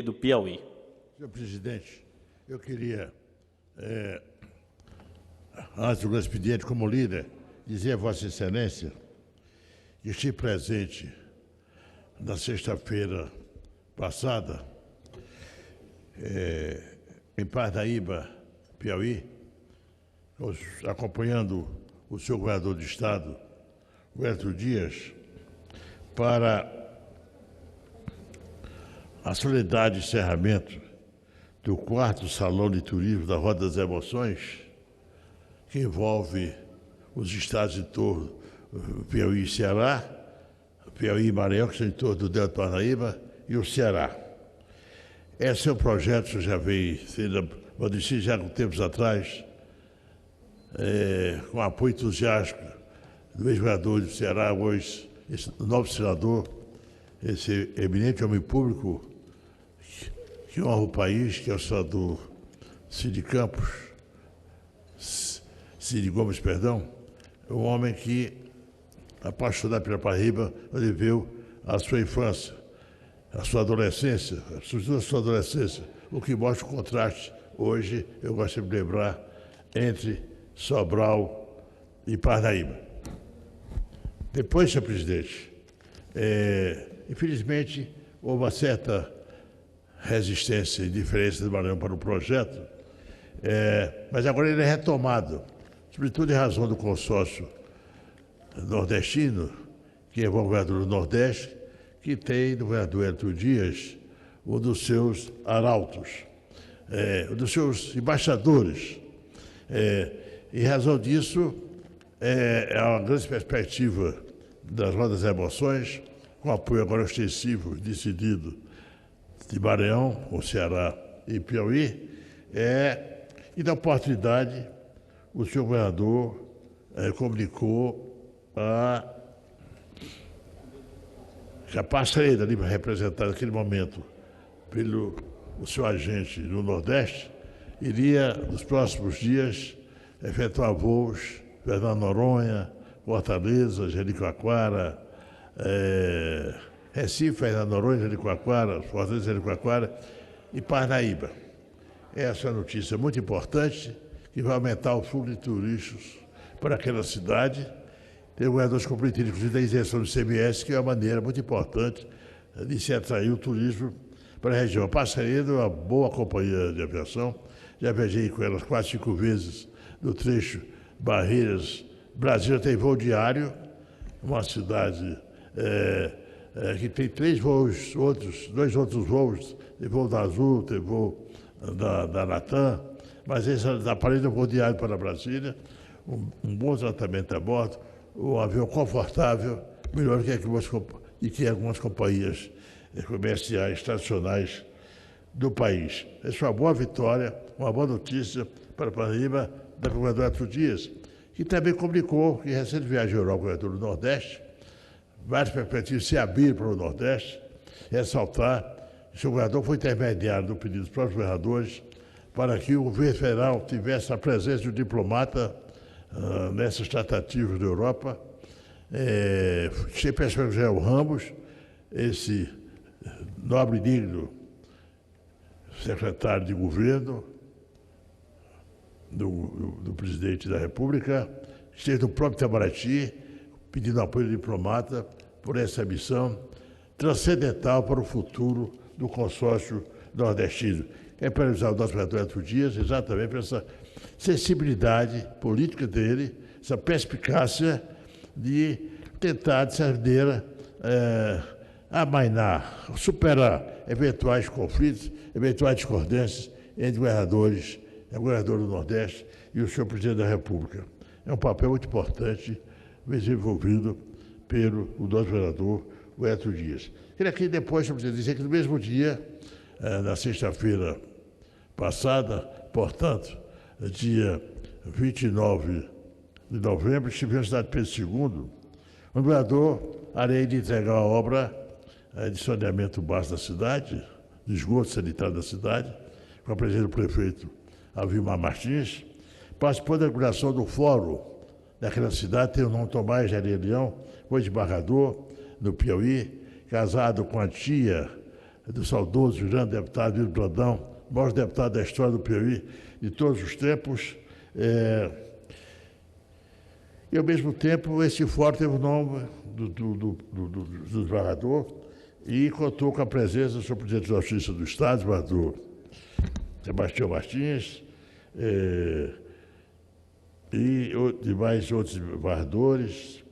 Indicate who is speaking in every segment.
Speaker 1: do Piauí.
Speaker 2: Senhor presidente, eu queria, antes do expediente, como líder, dizer a Vossa Excelência que estive presente na sexta-feira passada, em Parnaíba, Piauí, acompanhando o senhor governador de Estado, Wellington Dias, para a solenidade de encerramento do 4º Salão de Turismo da Roda das Emoções, que envolve os estados de torno, Piauí e Ceará, Piauí e Maranhão, que estão em torno do Delta do Parnaíba, e o Ceará. Esse é um projeto que já veio sendo amadurecido já com tempos atrás, com apoio entusiástico do ex-governador do Ceará, hoje esse novo senador, esse eminente homem público que honra o país, que é o senador Cid Gomes, um homem que, apaixonado pela Paraíba, viveu a sua infância, a sua adolescência, a sua adolescência, o que mostra o contraste, hoje, eu gosto de lembrar, entre Sobral e Parnaíba. Depois, senhor presidente, infelizmente, houve uma certa resistência e diferença do Maranhão para o projeto, mas agora ele é retomado, sobretudo em razão do consórcio nordestino, que é o governador do Nordeste, que tem no governador Wellington Dias um dos seus arautos, um dos seus embaixadores. Em razão disso, é uma grande perspectiva das Rodas das Emoções, com apoio agora extensivo, decidido, de Maranhão, o Ceará e Piauí, e da oportunidade, o senhor governador comunicou a parceria ali representada naquele momento pelo seu agente no Nordeste, iria, nos próximos dias, efetuar voos Fernando Noronha, Fortaleza, Jericoacoara, Recife, Fernando Noronha, Jericoacoara, Fortaleza, Jericoacoara e Parnaíba. Essa é uma notícia muito importante, que vai aumentar o fluxo de turistas para aquela cidade. Tem governadores comprometidos, inclusive, da isenção do ICMS, que é uma maneira muito importante de se atrair o turismo para a região. A parceria de uma boa companhia de aviação, já viajei com elas 4, 5 vezes no trecho Barreiras, Brasília tem voo diário, uma cidade que tem 3 voos, 2 outros voos, tem voo da Azul, tem voo da Latam, mas esse aparelho é um voo diário para Brasília, um bom tratamento a bordo, um avião confortável, melhor do que algumas companhias comerciais tradicionais do país. Essa é uma boa vitória, uma boa notícia para a Paraíba da governadora Wellington Dias, que também comunicou que recente viajou ao governador do Nordeste, várias perspectivas se abriram para o Nordeste, ressaltar que o seu governador foi intermediário do pedido dos próprios governadores para que o governo federal tivesse a presença de um diplomata nessas tratativas da Europa, sem perspectiva de Geraldo Ramos, esse nobre e digno secretário de governo do presidente da República, esteve no próprio Itamaraty, pedindo apoio do diplomata por essa missão transcendental para o futuro do consórcio nordestino. É para usar o nosso governador Wellington Dias exatamente por essa sensibilidade política dele, essa perspicácia de tentar, de certa maneira, amainar, superar eventuais conflitos, eventuais discordâncias entre governadores, o governador do Nordeste e o senhor presidente da República. É um papel muito importante desenvolvido pelo nosso governador Wellington Dias. Queria aqui depois, senhor presidente, dizer que no mesmo dia, na sexta-feira passada, portanto, dia 29 de novembro, estive na cidade de Pedro II, o governador, além de entregar a obra de saneamento básico da cidade, de esgoto sanitário da cidade, com a presença do prefeito Alvimar Martins, participou da inauguração do fórum daquela cidade, tem o nome Tomás Jair Leão, foi desembargador no Piauí, casado com a tia do saudoso grande deputado Emílio Brandão, o maior deputado da história do Piauí de todos os tempos. E, ao mesmo tempo, esse fórum teve o nome do desembargador e contou com a presença do senhor presidente da Justiça do Estado, desembargador Sebastião Martins, e de mais outros desembargadores,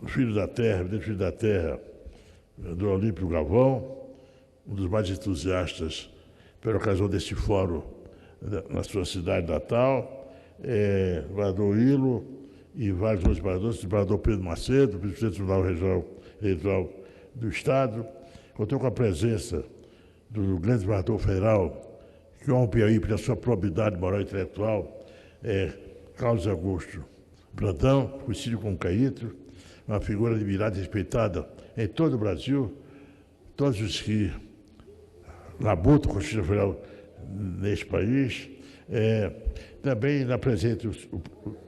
Speaker 2: Filho da Terra, Filho da Terra, do Olímpio Galvão, um dos mais entusiastas pela ocasião desse fórum na sua cidade natal, o vereador Ilo e vários outros vereadores, o vereador Pedro Macedo, presidente do Tribunal Regional do Estado, contou com a presença do grande vereador federal, que honra o Piauí pela sua probidade moral e intelectual, Carlos Augusto Brandão, conhecido como Caíto, uma figura admirada e respeitada em todo o Brasil, todos os que labutam com a Justiça Federal neste país. Também na presença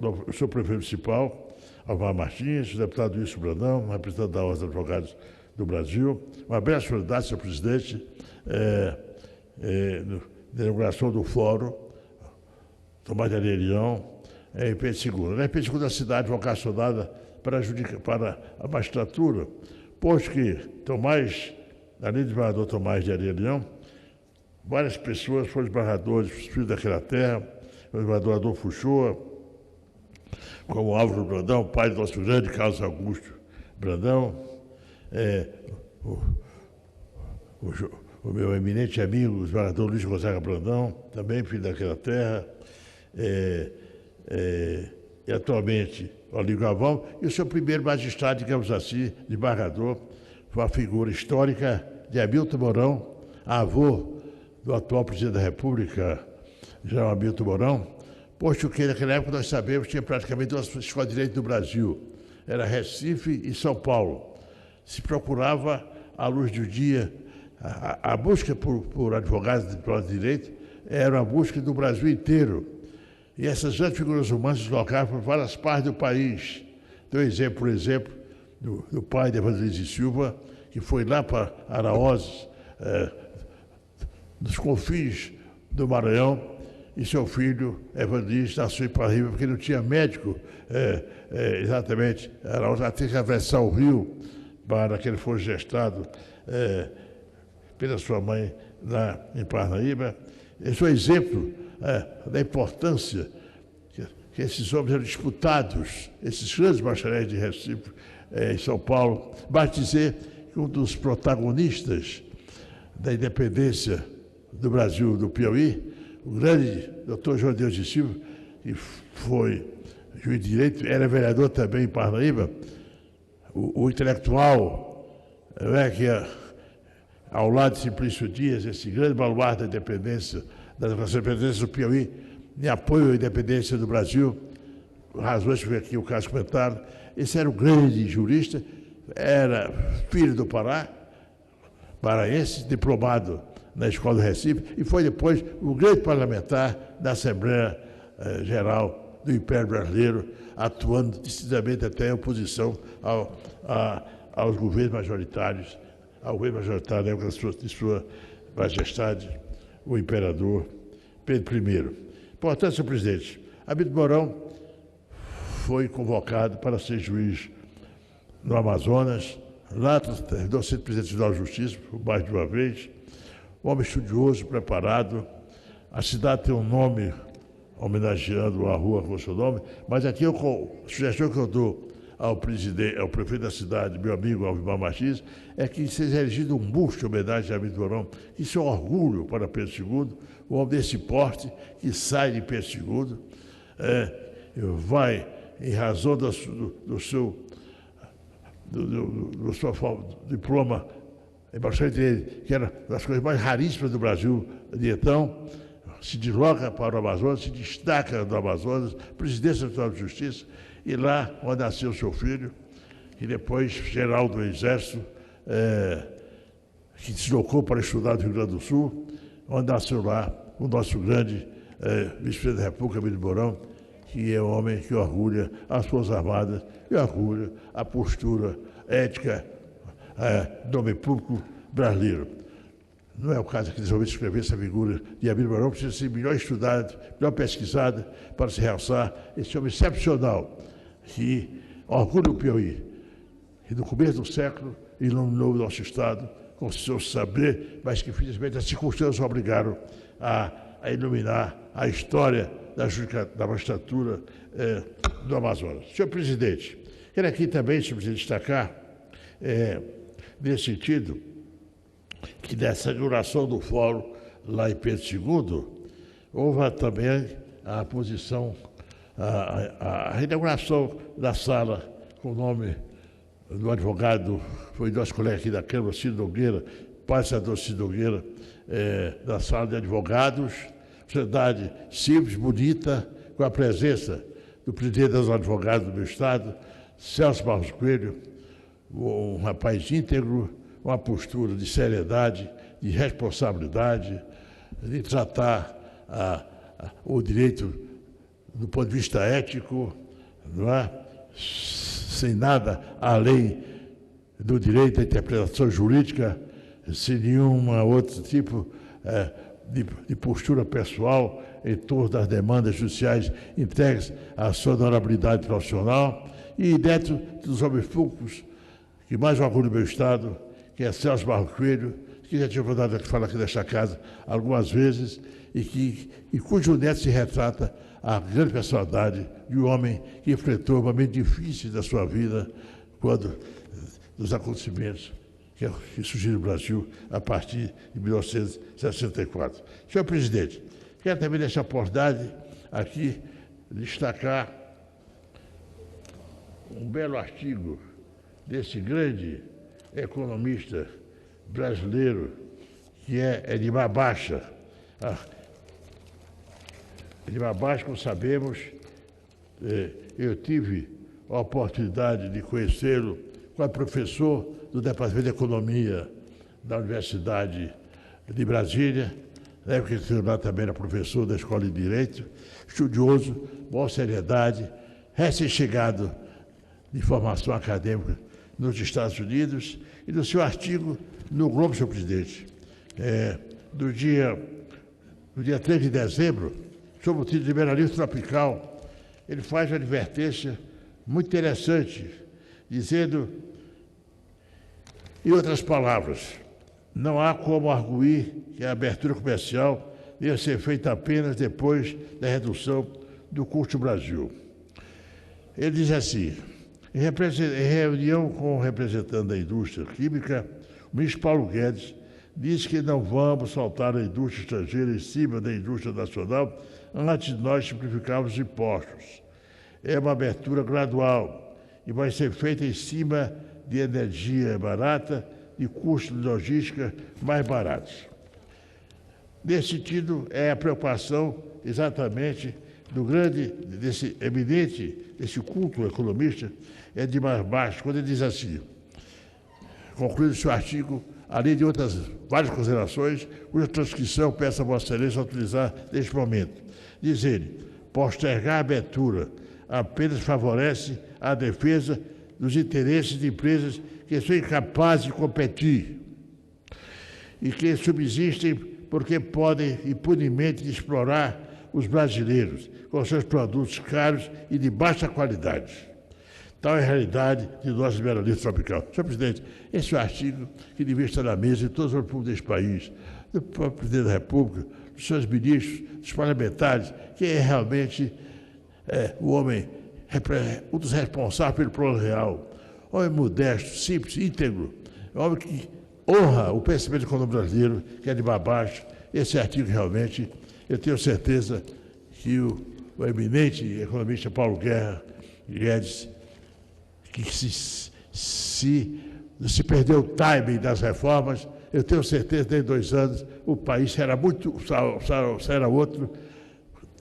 Speaker 2: o seu prefeito municipal, Alvar Martins, o deputado Wilson Brandão, representante da Ordem dos Advogados do Brasil. Uma bela solidariedade, senhor presidente, na inauguração do Fórum Tomás de Arelhão, em Pedro II. Em Pedro II, a cidade vocacionada para a magistratura, pois que Tomás, além do desembargador Tomás de Arelhão, várias pessoas foram desembargadores, filhos daquela terra, o desembargador Adolfo Uchoa, como Álvaro Brandão, pai do nosso grande Carlos Augusto Brandão, o meu eminente amigo, o desembargador Luiz Gonzaga Brandão, também filho daquela terra, e atualmente Olímpio Galvão, e o seu primeiro magistrado, digamos assim, desembargador, foi a figura histórica de Hamilton Mourão, avô do atual presidente da República, General Hamilton Mourão, posto que naquela época nós sabemos que tinha praticamente duas escolas de direito no Brasil, era Recife e São Paulo. Se procurava, à luz do dia, a busca por advogados de direito era uma busca do Brasil inteiro. E essas grandes figuras humanas se deslocavam por várias partes do país. Tem um exemplo, por exemplo, do pai de Evangelista Silva, que foi lá para Araós, dos confins do Maranhão, e seu filho, Evangelista, nasceu em Paraíba, porque não tinha médico, exatamente, Araós, até que atravessar o rio, para que ele fosse gestado pela sua mãe lá em Parnaíba. Esse é um exemplo da importância que esses homens eram disputados, esses grandes bacharéis de Recife, em São Paulo. Basta dizer que um dos protagonistas da independência do Brasil, do Piauí, o grande doutor João Deus de Silva, que foi juiz de direito, era vereador também em Parnaíba, o intelectual, que ao lado de Simplício Dias, esse grande baluarte da independência, da independência do Piauí, em apoio à independência do Brasil, razões que foi aqui o caso comentado. Esse era um grande jurista, era filho do Pará, paraense, diplomado na Escola do Recife, e foi depois o grande parlamentar da Assembleia Geral do Império Brasileiro, atuando decididamente até em oposição aos governos majoritários, ao governo majoritário de sua majestade, o imperador Pedro I. Portanto, senhor presidente, Hamilton Mourão foi convocado para ser juiz no Amazonas, lá terminou sendo presidente da Justiça, por mais de uma vez, um homem estudioso, preparado. A cidade tem um nome homenageando a rua com o seu nome, mas aqui a sugestão que eu dou ao prefeito da cidade, meu amigo Alvar Martins, é que seja erigido um busto em homenagem a Hamilton Mourão, que isso é um orgulho para Pedro II, um homem desse porte que sai de Pedro II, vai, em razão do seu diploma em bastante direito, que era uma das coisas mais raríssimas do Brasil de então, se desloca para o Amazonas, se destaca no Amazonas, presidência do Tribunal de Justiça, e lá onde nasceu seu filho, e depois general do Exército, que deslocou para estudar no Rio Grande do Sul, onde nasceu lá o nosso grande vice-presidente da República, Hamilton Mourão, que é um homem que orgulha as Forças Armadas, e orgulha a postura ética, nome público brasileiro. Não é o caso que resolvi escrever essa figura de Abílio Barão, precisa ser melhor estudado, melhor pesquisado, para se realçar esse homem excepcional, que orgulha o Piauí. E no começo do século, iluminou o nosso Estado com seu saber, mas que, infelizmente, as circunstâncias o obrigaram a iluminar a história da magistratura do Amazonas. Senhor presidente, quero aqui também, senhor presidente, destacar, nesse sentido, que nessa inauguração do fórum lá em Pedro II, houve também a posição, a inauguração da sala com o nome do advogado, foi nosso colega aqui da Câmara, Ciro Nogueira, passador Ciro Nogueira, da sala de advogados, sociedade simples, bonita, com a presença do presidente dos advogados do meu estado, Celso Barros Coelho, um rapaz íntegro, uma postura de seriedade, de responsabilidade, de tratar o direito do ponto de vista ético, não é? Sem nada além do direito da interpretação jurídica, sem nenhum outro tipo de postura pessoal em torno das demandas judiciais entregues à sua honorabilidade profissional e dentro dos homens públicos que mais orgulham o meu estado, que é Celso Barros Coelho, que já tive a oportunidade de falar aqui nesta casa algumas vezes e cujo neto se retrata a grande personalidade de um homem que enfrentou momentos difíceis da sua vida quando dos acontecimentos que surgiram no Brasil a partir de 1964. Senhor presidente, quero também nessa oportunidade aqui destacar um belo artigo desse grande economista brasileiro, que é Edmar Baixa. Edmar Baixa, como sabemos, eu tive a oportunidade de conhecê-lo quando professor do Departamento de Economia da Universidade de Brasília, na época que eu lá também era professor da Escola de Direito, estudioso, boa seriedade, recém-chegado de formação acadêmica nos Estados Unidos, e no seu artigo no Globo, senhor presidente, no dia 3 de dezembro, sobre o título de liberalismo tropical, ele faz uma advertência muito interessante, dizendo, em outras palavras, não há como arguir que a abertura comercial deve ser feita apenas depois da redução do custo do Brasil. Ele diz assim, em reunião com o representante da indústria química, o ministro Paulo Guedes disse que não vamos soltar a indústria estrangeira em cima da indústria nacional antes de nós simplificarmos os impostos. É uma abertura gradual e vai ser feita em cima de energia barata e custos de logística mais baratos. Nesse sentido, é a preocupação exatamente desse eminente, desse culto economista, Edmar Baixa, quando ele diz assim, concluindo seu artigo, além de outras várias considerações, cuja transcrição peço a Vossa Excelência a utilizar neste momento. Diz ele, postergar a abertura apenas favorece a defesa dos interesses de empresas que são incapazes de competir e que subsistem porque podem impunemente explorar os brasileiros com seus produtos caros e de baixa qualidade. Tal é a realidade de nosso liberalismo tropical. Senhor presidente, esse é o artigo que devia estar na mesa de todos os públicos deste país, do próprio presidente da República, dos seus ministros, dos parlamentares, que é realmente o homem, um dos responsáveis pelo plano real. Homem modesto, simples, íntegro, homem que honra o pensamento econômico brasileiro, que é de baixo. Esse artigo realmente, eu tenho certeza que o eminente economista Paulo Guedes, que se perdeu o timing das reformas, eu tenho certeza que em 2 anos o país será outro,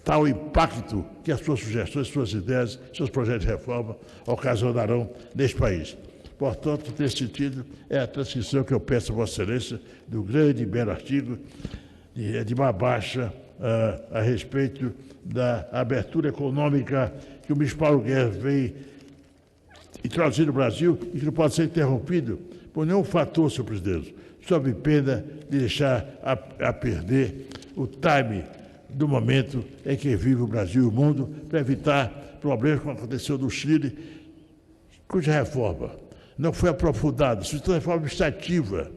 Speaker 2: tal impacto que as suas sugestões, suas ideias, seus projetos de reforma ocasionarão neste país. Portanto, nesse sentido, é a transcrição que eu peço a Vossa Excelência do grande e belo artigo de Edmar Baixa a respeito da abertura econômica que o ministro Paulo Guedes vem introduzir no Brasil e que não pode ser interrompido por nenhum fator, senhor presidente, sob pena de deixar a perder o time do momento em que vive o Brasil e o mundo, para evitar problemas como aconteceu no Chile, cuja reforma não foi aprofundada, se torna reforma administrativa,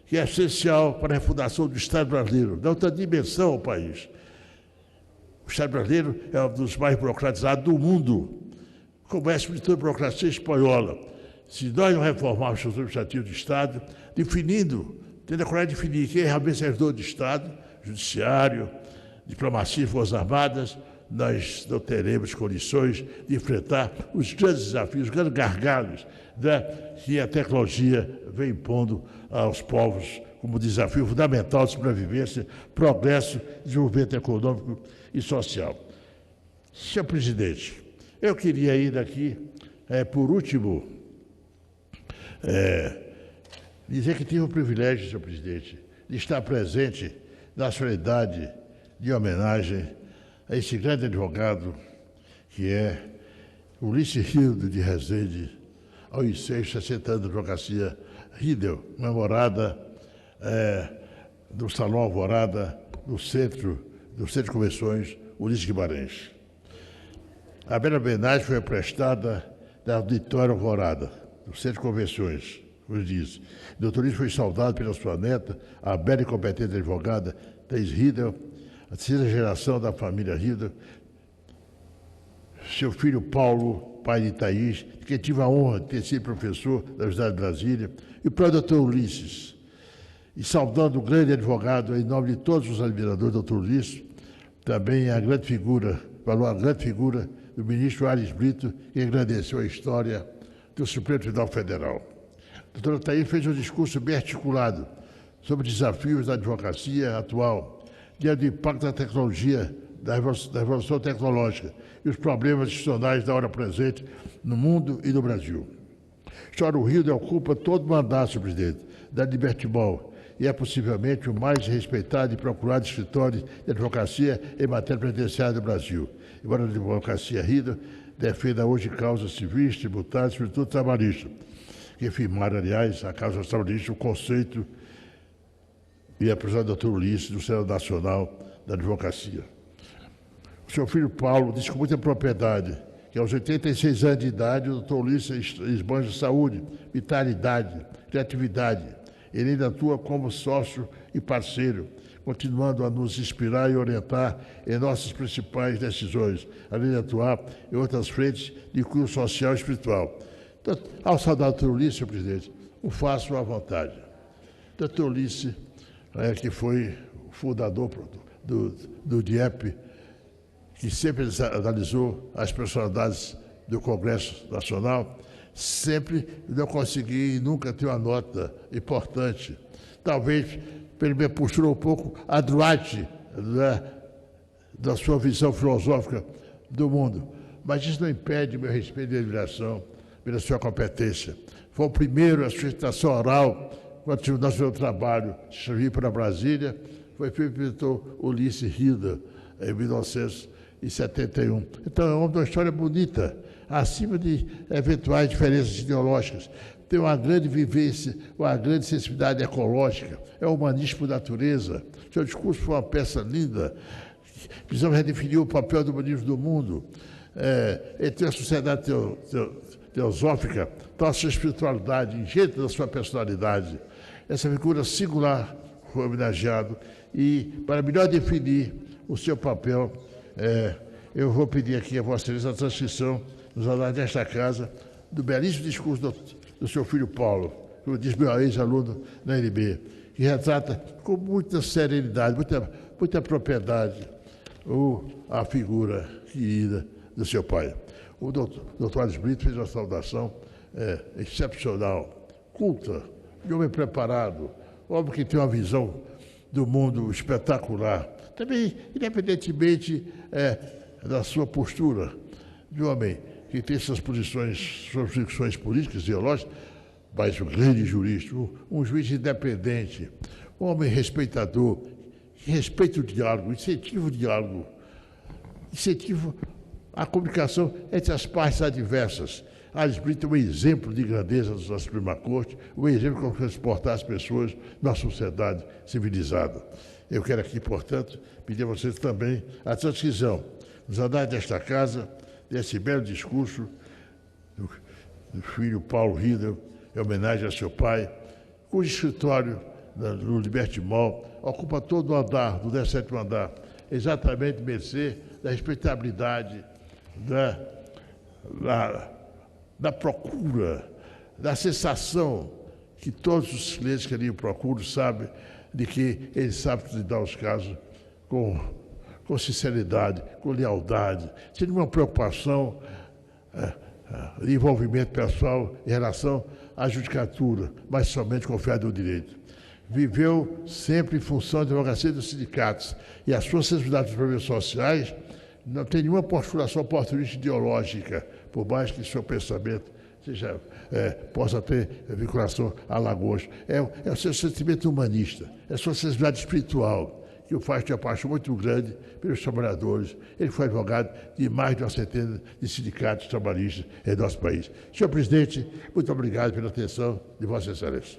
Speaker 2: que é essencial para a refundação do Estado brasileiro, dá outra dimensão ao país. O Estado brasileiro é um dos mais burocratizados do mundo, começa de toda a burocracia espanhola. Se nós não reformarmos o estrutura administrativa do Estado, tendo a coragem de definir quem é realmente servidor do Estado, judiciário, diplomacia e forças armadas, nós não teremos condições de enfrentar os grandes desafios, os grandes gargalos que a tecnologia vem impondo aos povos como desafio fundamental de sobrevivência, progresso, desenvolvimento econômico e social. Senhor presidente, eu queria ir aqui, por último, dizer que tive o privilégio, senhor presidente, de estar presente na solenidade de homenagem a esse grande advogado que é Ulisses Hildo de Rezende, aos 60 anos da advocacia Riedel, memorada no Salão Alvorada, no Centro de Convenções Ulisses Guimarães. A bela homenagem foi prestada da Auditório Alvorada, do Centro de Convenções, como diz. O doutor Ulisses foi saudado pela sua neta, a bela e competente advogada Thais Riedel, a terceira geração da família Riedel, seu filho Paulo, pai de Thaís, que tive a honra de ter sido professor da Universidade de Brasília, e o próprio doutor Ulisses. E saudando o grande advogado, em nome de todos os admiradores do doutor Ulisses, também a grande figura do ministro Aires Brito, que agradeceu a história do Supremo Tribunal Federal. A doutora Thaís fez um discurso bem articulado sobre desafios da advocacia atual, diante do impacto da tecnologia, da revolução tecnológica e os problemas institucionais da hora presente no mundo e no Brasil. A história do Rio ocupa todo o mandato, senhor presidente, da Libertibol, e é possivelmente o mais respeitado e procurado escritório de advocacia em matéria penitenciária do Brasil. Embora a advocacia Riedel defenda hoje causas civis, tributárias e sobretudo trabalhistas, que firmaram, aliás, a causa trabalhista, o conceito e a presença do doutor Ulisses do Senado Nacional da Advocacia. O seu filho Paulo disse com muita propriedade que aos 86 anos de idade o doutor Ulisses esbanja saúde, vitalidade, criatividade. Ele ainda atua como sócio e parceiro, continuando a nos inspirar e orientar em nossas principais decisões, além de atuar em outras frentes de cunho social e espiritual. Então, ao saudar o doutor Ulisses, senhor presidente, o faço à vontade. Doutor Ulisses, que foi o fundador do DIEP, que sempre analisou as personalidades do Congresso Nacional, sempre não consegui e nunca ter uma nota importante. Talvez pela minha postura um pouco adroate da sua visão filosófica do mundo. Mas isso não impede meu respeito e admiração pela sua competência. Foi o primeiro a sustentação oral, quando tive o nosso trabalho, escrevi para Brasília, foi feito pelo doutor Ulisses Riedel, em 1971. Então, é uma história bonita, acima de eventuais diferenças ideológicas. Tem uma grande vivência, uma grande sensibilidade ecológica, é humanismo por natureza. Seu discurso foi uma peça linda. Precisamos redefinir o papel do humanismo do mundo. Entre a sociedade teosófica, toda a sua espiritualidade, engenho da sua personalidade. Essa figura singular foi homenageado. E, para melhor definir o seu papel, eu vou pedir aqui a Vossa Excelência a transcrição, nos anais desta casa, do belíssimo discurso do seu filho Paulo, como diz meu ex-aluno na NB, que retrata com muita serenidade, muita propriedade a figura querida do seu pai. O doutor Aires Brito fez uma saudação excepcional, culta, de homem preparado, homem que tem uma visão do mundo espetacular. Também, independentemente da sua postura, de homem que tem suas posições, suas fricções políticas, ideológicas, mas um grande jurista, um juiz independente, um homem respeitador, que respeita o diálogo, incentiva a comunicação entre as partes adversas. Aires Brito é um exemplo de grandeza da Suprema Corte, um exemplo de como transportar as pessoas numa sociedade civilizada. Eu quero aqui, portanto, pedir a vocês também a transcrição nos andares desta casa, desse belo discurso do filho Paulo Riedel, em homenagem a seu pai, cujo escritório no Liberty Mall ocupa todo o andar, do 17º andar, exatamente mercê da respeitabilidade, da procura, da sensação que todos os clientes que ali procuram sabem de que ele sabe lidar os casos com sinceridade, com lealdade, sem nenhuma preocupação de envolvimento pessoal em relação à judicatura, mas somente confiado no direito. Viveu sempre em função da democracia dos sindicatos e a sua sensibilidade dos problemas sociais não tem nenhuma postulação oportunista ideológica, por mais que seu pensamento possa ter vinculação a Alagoas. É o seu sentimento humanista, é a sua sensibilidade espiritual, que o faz ter uma paixão muito grande pelos trabalhadores. Ele foi advogado de mais de uma centena de sindicatos trabalhistas em nosso país. Senhor presidente, muito obrigado pela atenção de Vossa Excelência.